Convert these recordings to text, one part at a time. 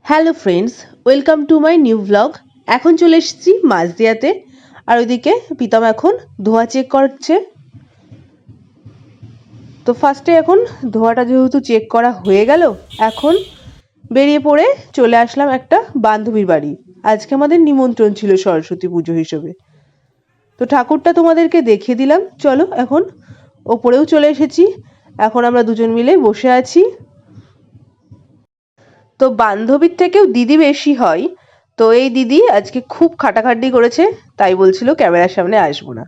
Hello friends, welcome to my new blog. এখন চলে এসেছি মাঝদিয়াতে, আর ওইদিকে প্রীতম এখন ধোয়া চেক করছে। তো ফার্স্টে এখন ধোয়াটা যেহেতু চেক করা হয়ে গেল, এখন বেরিয়ে পড়ে চলে আসলাম একটা বান্ধবীর বাড়ি। আজকে আমাদের নিমন্ত্রণ ছিল সরস্বতী পুজো হিসেবে। তো ঠাকুরটা তোমাদেরকে দেখিয়ে দিলাম, চলো এখন ওপরেও চলে এসেছি। এখন আমরা দুজন মিলে বসে আছি। তো বান্ধবীর থেকেও দিদি বেশি হয়। তো এই দিদি আজকে খুব খাটাখাটনি করেছে, তাই বলছিল ক্যামেরার সামনে আসবো না।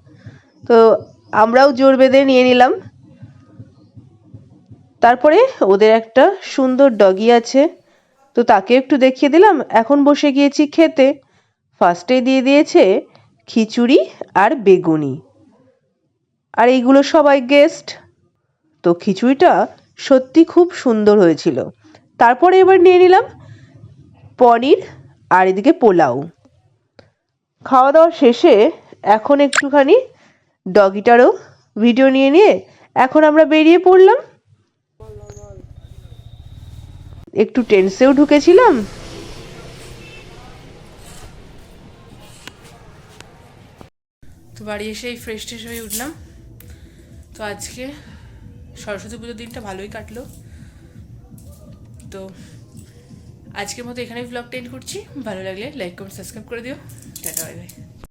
তো আমরাও জোর বেঁধে নিয়ে নিলাম। তারপরে ওদের একটা সুন্দর ডগি আছে, তো তাকে একটু দেখিয়ে দিলাম। এখন বসে গিয়েছি খেতে। ফার্স্টে দিয়ে দিয়েছে খিচুড়ি আর বেগুনি, আর এইগুলো সবাই গেস্ট। তো খিচুড়িটা সত্যি খুব সুন্দর হয়েছিল। তারপরে এবার নিয়ে নিলাম পনির আর এদিকে পোলাও। খাওয়া দাওয়া শেষে এখন একটুখানি ডগিটারও ভিডিও নিয়ে এখন আমরা বেরিয়ে পড়লাম। একটু টেন্সেও ঢুকেছিলাম। তো বাড়ি এসেই ফ্রেশ ট্রেশ হয়ে উঠলাম। তো আজকে সরস্বতী পুজোর দিনটা ভালোই কাটলো। তো আজকের মতো এখানেই ব্লগটা এন্ড করছি। ভালো লাগলে লাইক কমেন্ট সাবস্ক্রাইব করে দিও। Tata, bye bye.